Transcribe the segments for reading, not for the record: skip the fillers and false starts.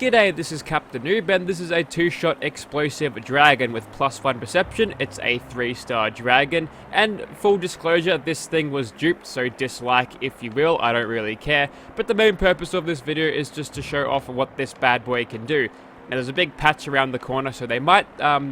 G'day, this is Captainoob, and this is a 2-shot explosive dragon with +1 perception. It's a 3-star dragon, and full disclosure, this thing was duped, so dislike if you will, I don't really care. But the main purpose of this video is just to show off what this bad boy can do. Now there's a big patch around the corner, so they might nerf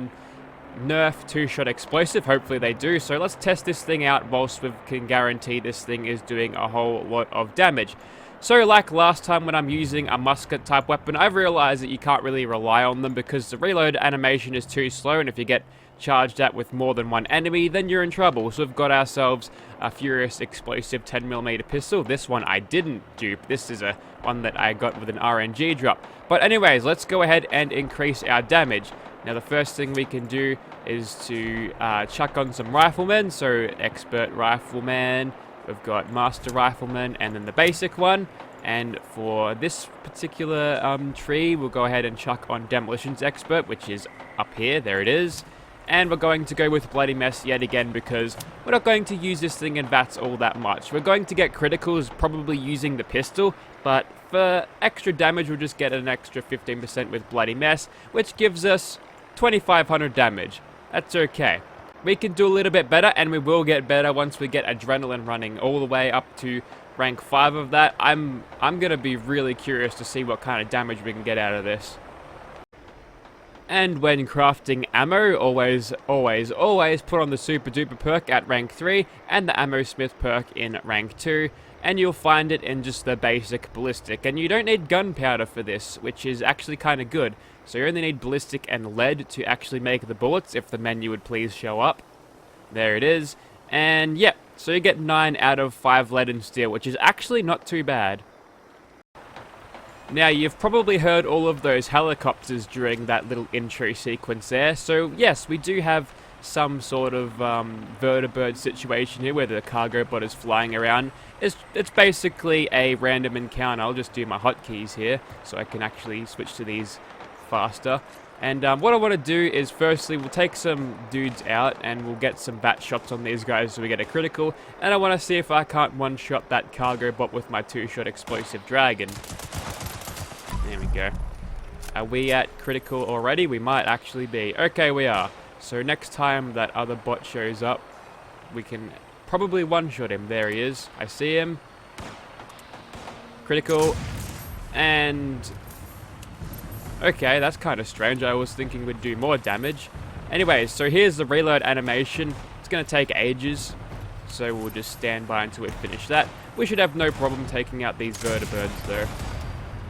2-shot explosive, hopefully they do. So let's test this thing out whilst we can guarantee this thing is doing a whole lot of damage. So like last time when I'm using a musket type weapon, I've realized that you can't really rely on them because the reload animation is too slow, and if you get charged at with more than one enemy, then you're in trouble. So we've got ourselves a Furious Explosive 10mm pistol. This one I didn't dupe. This is a one that I got with an RNG drop. But anyways, let's go ahead and increase our damage. Now the first thing we can do is to chuck on some Riflemen. So Expert Rifleman, we've got Master Rifleman, and then the basic one. And for this particular tree, we'll go ahead and chuck on Demolitions Expert, which is up here. There it is. And we're going to go with Bloody Mess yet again because we're not going to use this thing in VATS all that much. We're going to get criticals probably using the pistol, but for extra damage we'll just get an extra 15% with Bloody Mess, which gives us 2500 damage. That's okay. We can do a little bit better, and we will get better once we get Adrenaline running all the way up to rank 5 of that. I'm going to be really curious to see what kind of damage we can get out of this. And when crafting ammo, always put on the Super Duper perk at rank 3 and the Ammo Smith perk in rank 2. And you'll find it in just the basic ballistic. And you don't need gunpowder for this, which is actually kind of good. So you only need ballistic and lead to actually make the bullets, if the menu would please show up. There it is. And yep, so you get 9 out of 5 lead and steel, which is actually not too bad. Now, you've probably heard all of those helicopters during that little intro sequence there. So yes, we do have some sort of vertibird situation here where the cargo bot is flying around. It's basically a random encounter. I'll just do my hotkeys here so I can actually switch to these faster. And what I want to do is firstly we'll take some dudes out and we'll get some bat shots on these guys so we get a critical. And I want to see if I can't one-shot that cargo bot with my 2-shot explosive dragon. There we go. Are we at critical already? We might actually be. Okay, we are. So next time that other bot shows up, we can probably one-shot him. There he is. I see him. Critical. And okay, that's kind of strange. I was thinking we'd do more damage. Anyways, so here's the reload animation. It's going to take ages, so we'll just stand by until we finish that. We should have no problem taking out these vertibirds though.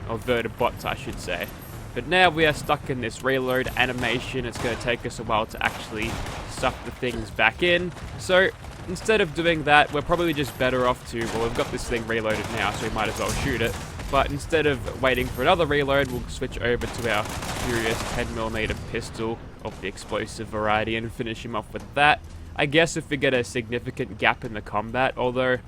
Or vertibots, I should say. But now we are stuck in this reload animation. It's going to take us a while to actually stuff the things back in. So instead of doing that, we're probably just better off to, well, we've got this thing reloaded now, so we might as well shoot it. But instead of waiting for another reload, we'll switch over to our Furious 10mm pistol of the explosive variety and finish him off with that. I guess if we get a significant gap in the combat, although,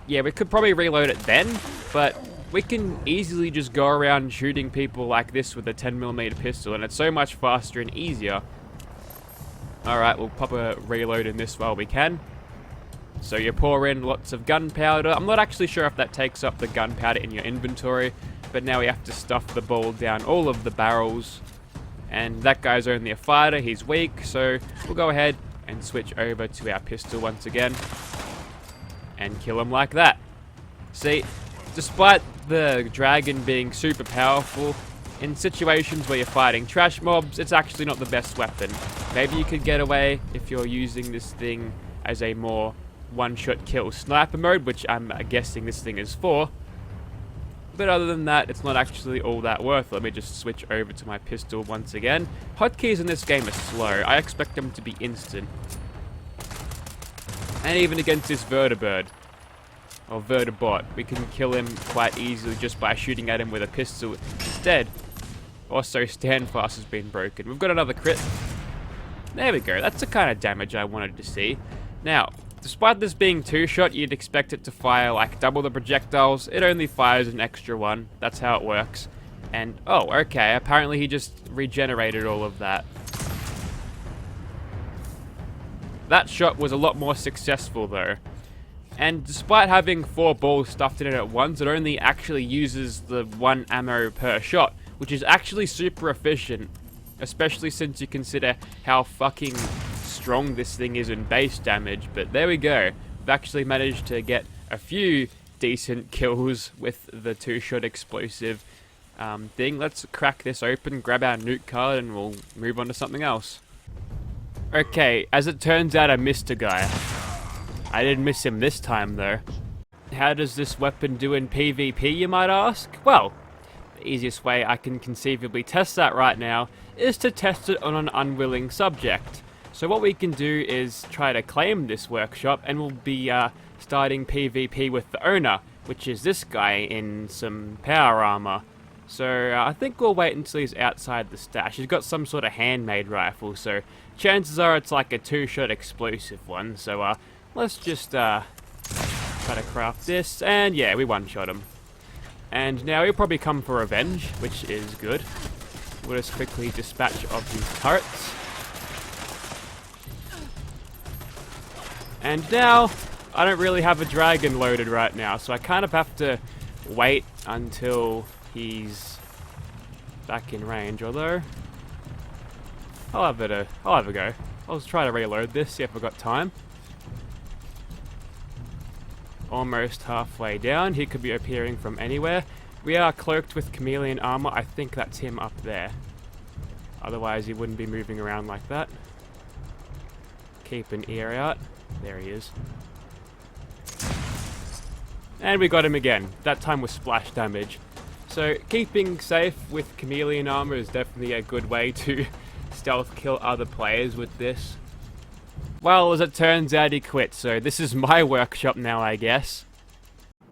yeah, we could probably reload it then, but we can easily just go around shooting people like this with a 10mm pistol, and it's so much faster and easier. Alright, we'll pop a reload in this while we can. So you pour in lots of gunpowder. I'm not actually sure if that takes up the gunpowder in your inventory, but now we have to stuff the ball down all of the barrels. And that guy's only a fighter, he's weak, so we'll go ahead and switch over to our pistol once again and kill him like that. See, despite the dragon being super powerful, in situations where you're fighting trash mobs, it's actually not the best weapon. Maybe you could get away if you're using this thing as a more one-shot kill sniper mode, which I'm guessing this thing is for. But other than that, it's not actually all that worth. Let me just switch over to my pistol once again. Hotkeys in this game are slow. I expect them to be instant. And even against this vertibird, or vertibot, we can kill him quite easily just by shooting at him with a pistol instead. Also, standfast has been broken. We've got another crit. There we go. That's the kind of damage I wanted to see. Now, despite this being 2-shot, you'd expect it to fire like double the projectiles. It only fires an extra one. That's how it works. And, oh, okay. Apparently he just regenerated all of that. That shot was a lot more successful though. And despite having 4 balls stuffed in it at once, it only actually uses the 1 ammo per shot, which is actually super efficient, especially since you consider how fucking strong this thing is in base damage. But there we go. We've actually managed to get a few decent kills with the two-shot explosive thing. Let's crack this open, grab our nuke card, and we'll move on to something else. Okay, as it turns out, I missed a guy. I didn't miss him this time, though. How does this weapon do in PvP, you might ask? Well, the easiest way I can conceivably test that right now is to test it on an unwilling subject. So what we can do is try to claim this workshop, and we'll be starting PvP with the owner, which is this guy in some power armor. So I think we'll wait until he's outside the stash. He's got some sort of handmade rifle, so chances are it's like a two-shot explosive one. So let's just try to craft this, and yeah, we one-shot him. And now he'll probably come for revenge, which is good. We'll just quickly dispatch of these turrets. And now, I don't really have a dragon loaded right now, so I kind of have to wait until he's back in range, although I'll have a go. I'll just try to reload this, see if I've got time. Almost halfway down. He could be appearing from anywhere. We are cloaked with chameleon armor. I think that's him up there. Otherwise he wouldn't be moving around like that. Keep an ear out. There he is. And we got him again. That time with splash damage. So keeping safe with chameleon armor is definitely a good way to stealth kill other players with this. Well, as it turns out, he quit, so this is my workshop now, I guess.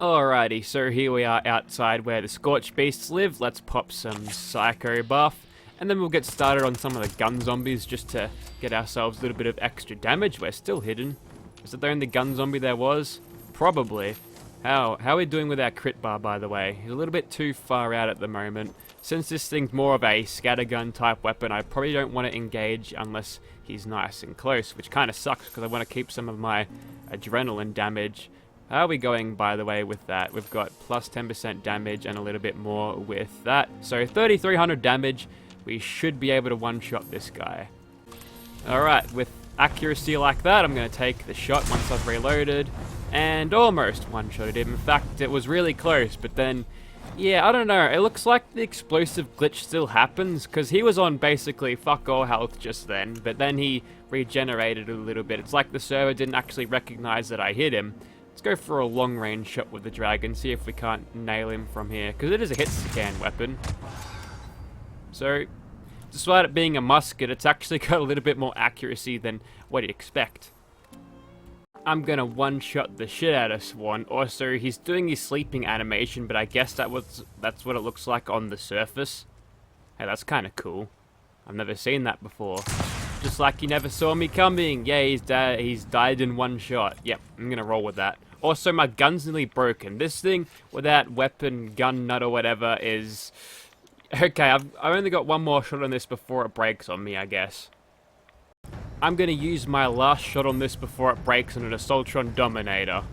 Alrighty, so here we are outside where the Scorch Beasts live. Let's pop some Psycho buff, and then we'll get started on some of the gun zombies just to get ourselves a little bit of extra damage. We're still hidden. Is it the only gun zombie there was? Probably. How are we doing with our crit bar, by the way? He's a little bit too far out at the moment. Since this thing's more of a scattergun type weapon, I probably don't want to engage unless he's nice and close, which kind of sucks because I want to keep some of my adrenaline damage. How are we going, by the way, with that? We've got plus 10% damage and a little bit more with that. So 3,300 damage. We should be able to one-shot this guy. Alright, with accuracy like that, I'm going to take the shot once I've reloaded. And almost one-shotted him. In fact, it was really close, but then, yeah, I don't know. It looks like the explosive glitch still happens, because he was on basically fuck all health just then, but then he regenerated a little bit. It's like the server didn't actually recognize that I hit him. Let's go for a long-range shot with the dragon, see if we can't nail him from here, because it is a hit-scan weapon. So, despite it being a musket, it's actually got a little bit more accuracy than what you'd expect. I'm gonna one-shot the shit out of Swan. Also, he's doing his sleeping animation, but I guess that's what it looks like on the surface. Hey, that's kind of cool. I've never seen that before. Just like you never saw me coming. Yeah, he's died in one shot. Yep, I'm gonna roll with that. Also, my gun's nearly broken. This thing, without weapon, gun nut or whatever, is... Okay, I've only got one more shot on this before it breaks on me, I guess. I'm going to use my last shot on this before it breaks on an Assaultron Dominator.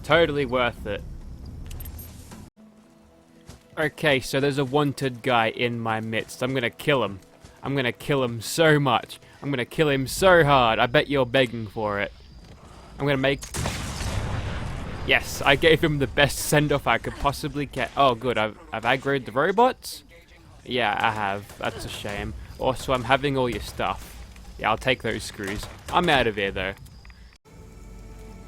Totally worth it. Okay, so there's a wanted guy in my midst. I'm going to kill him. I'm going to kill him so much. I'm going to kill him so hard. I bet you're begging for it. I'm going to make... Yes, I gave him the best send-off I could possibly get. Oh, good. I've aggroed the robots? Yeah, I have. That's a shame. Also, I'm having all your stuff. Yeah, I'll take those screws. I'm out of here, though.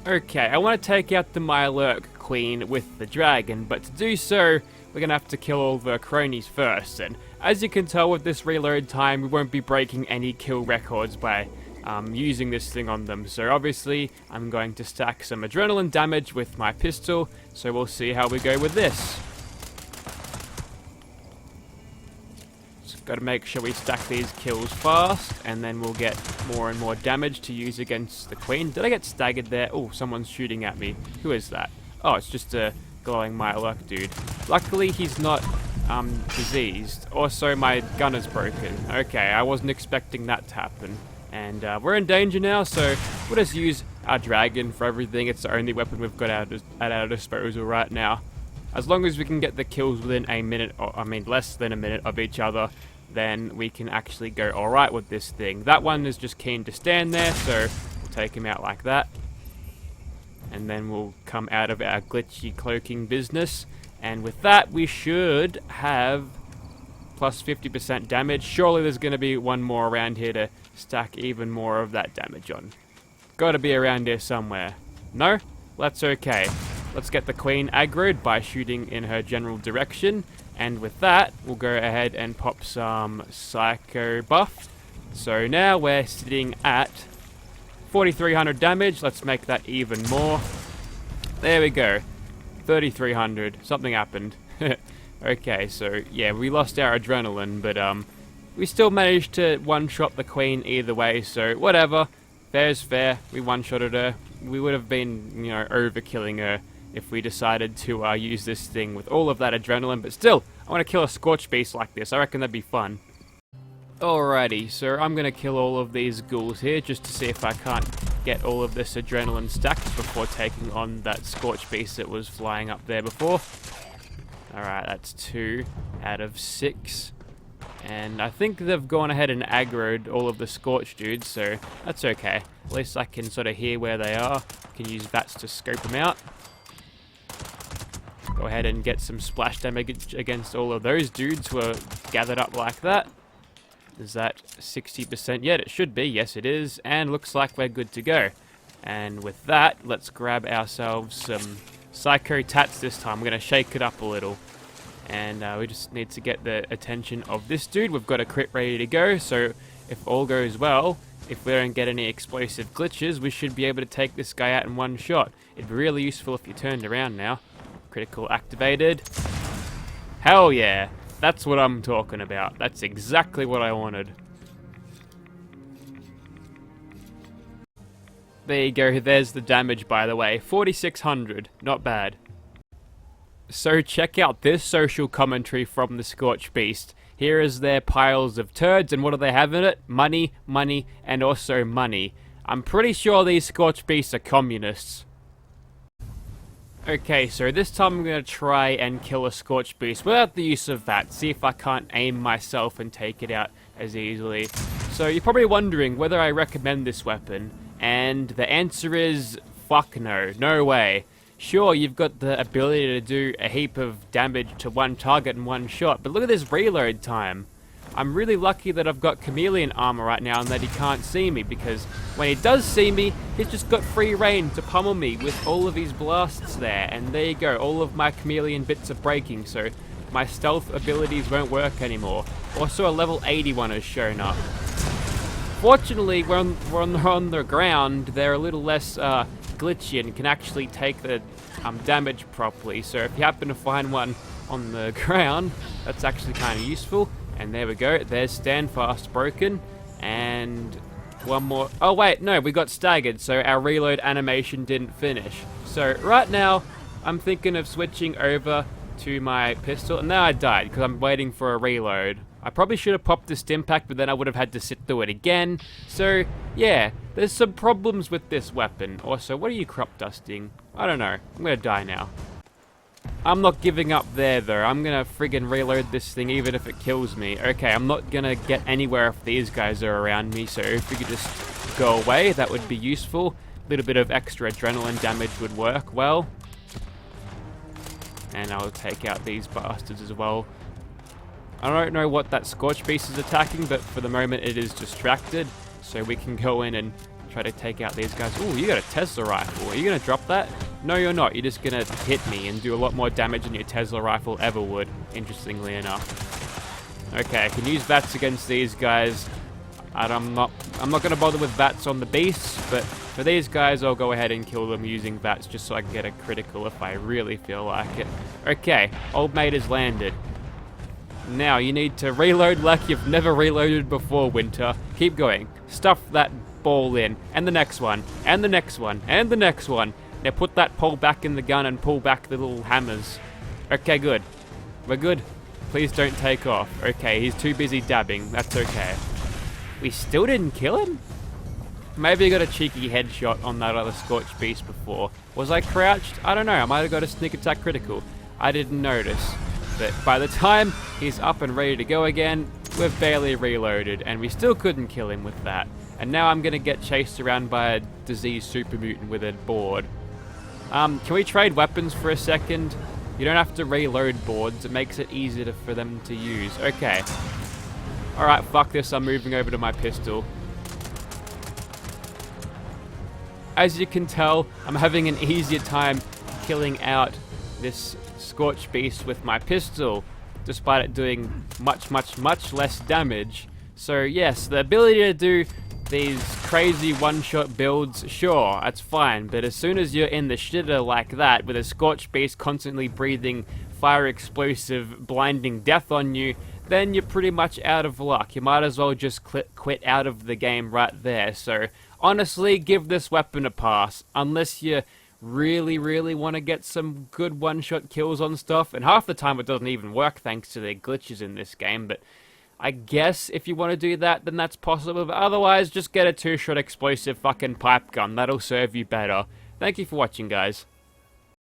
Okay, I want to take out the Mylurk Queen with the dragon, but to do so, we're going to have to kill all the cronies first. And as you can tell with this reload time, we won't be breaking any kill records by using this thing on them. So obviously, I'm going to stack some adrenaline damage with my pistol, so we'll see how we go with this. Got to make sure we stack these kills fast, and then we'll get more and more damage to use against the queen. Did I get staggered there? Oh, someone's shooting at me. Who is that? Oh, it's just a glowing Mylurk dude. Luckily, he's not diseased. Also, my gun is broken. Okay, I wasn't expecting that to happen. And we're in danger now, so we'll just use our dragon for everything. It's the only weapon we've got at our disposal right now. as long as we can get the kills within a minute, or I mean less than a minute of each other, then we can actually go alright with this thing. That one is just keen to stand there, so we'll take him out like that. And then we'll come out of our glitchy cloaking business. And with that, we should have plus 50% damage. Surely there's going to be one more around here to stack even more of that damage on. Gotta be around here somewhere. No? That's okay. Let's get the queen aggroed by shooting in her general direction. And with that, we'll go ahead and pop some psycho buff. So now we're sitting at 4,300 damage. Let's make that even more. There we go. 3,300. Something happened. Okay, so yeah, we lost our adrenaline, but we still managed to one-shot the queen either way, so whatever. Fair's fair. We one-shotted her. We would have been, overkilling her if we decided to use this thing with all of that adrenaline, but still, I want to kill a Scorch Beast like this. I reckon that'd be fun. Alrighty, so I'm going to kill all of these ghouls here just to see if I can't get all of this adrenaline stacked before taking on that Scorch Beast that was flying up there before. Alright, that's 2 out of 6. And I think they've gone ahead and aggroed all of the Scorch dudes, so that's okay. At least I can sort of hear where they are. Can use VATS to scope them out. Go ahead and get some splash damage against all of those dudes who are gathered up like that. Is that 60% yet? It should be. Yes, it is. And looks like we're good to go. And with that, let's grab ourselves some Psycho Tats this time. We're going to shake it up a little. And we just need to get the attention of this dude. We've got a crit ready to go. So if all goes well, if we don't get any explosive glitches, we should be able to take this guy out in one shot. It'd be really useful if you turned around now. Critical activated. Hell yeah. That's what I'm talking about. That's exactly what I wanted. There you go. There's the damage, by the way. 4,600. Not bad. So check out this social commentary from the Scorch Beast. Here is their piles of turds, and what do they have in it? Money, money, and also money. I'm pretty sure these Scorch Beasts are communists. Okay, so this time I'm going to try and kill a Scorch Beast without the use of that. See if I can't aim myself and take it out as easily. So you're probably wondering whether I recommend this weapon. And the answer is, fuck no. No way. Sure, you've got the ability to do a heap of damage to one target in one shot, but look at this reload time. I'm really lucky that I've got chameleon armor right now and that he can't see me, because when he does see me, he's just got free reign to pummel me with all of his blasts there. And there you go, all of my chameleon bits are breaking, so my stealth abilities won't work anymore. Also, a level 81 has shown up. Fortunately, when they're on the ground, they're a little less glitchy and can actually take the damage properly. So if you happen to find one on the ground, that's actually kind of useful. And there we go, there's Stand Fast broken, and one more. Oh wait, no, we got staggered, so our reload animation didn't finish. So right now, I'm thinking of switching over to my pistol, and now I died, because I'm waiting for a reload. I probably should have popped the stim pack, but then I would have had to sit through it again. So, yeah, there's some problems with this weapon. Also, what are you crop dusting? I don't know, I'm gonna die now. I'm not giving up there, though. I'm gonna friggin' reload this thing even if it kills me. Okay, I'm not gonna get anywhere if these guys are around me, so if we could just go away, that would be useful. A little bit of extra adrenaline damage would work well. And I'll take out these bastards as well. I don't know what that Scorch Beast is attacking, but for the moment it is distracted. So we can go in and try to take out these guys. Ooh, you got a Tesla rifle. Are you gonna drop that? No, you're not. You're just gonna hit me and do a lot more damage than your Tesla rifle ever would, interestingly enough. Okay, I can use VATS against these guys. I'm not gonna bother with VATS on the beasts, but for these guys, I'll go ahead and kill them using VATS just so I can get a critical if I really feel like it. Okay, old mate has landed. Now, you need to reload like you've never reloaded before, Winter. Keep going. Stuff that ball in. And the next one. And the next one. And the next one. Now put that pole back in the gun and pull back the little hammers. Okay, good. We're good. Please don't take off. Okay, he's too busy dabbing. That's okay. We still didn't kill him? Maybe I got a cheeky headshot on that other Scorch Beast before. Was I crouched? I don't know. I might have got a sneak attack critical. I didn't notice. But by the time he's up and ready to go again, we've barely reloaded, and we still couldn't kill him with that. And now I'm gonna get chased around by a diseased super mutant with a board. Can we trade weapons for a second? You don't have to reload boards, it makes it easier for them to use. Okay. Alright, fuck this, I'm moving over to my pistol. As you can tell, I'm having an easier time killing out this Scorch Beast with my pistol, despite it doing much less damage. So yes, the ability to do these crazy one-shot builds, sure, that's fine, but as soon as you're in the shitter like that, with a Scorch Beast constantly breathing fire explosive, blinding death on you, then you're pretty much out of luck. You might as well just quit out of the game right there. So honestly, give this weapon a pass, unless you really want to get some good one-shot kills on stuff, and half the time it doesn't even work thanks to the glitches in this game. But I guess if you want to do that, then that's possible, but otherwise just get a two-shot explosive fucking pipe gun. That'll serve you better. Thank you for watching, guys.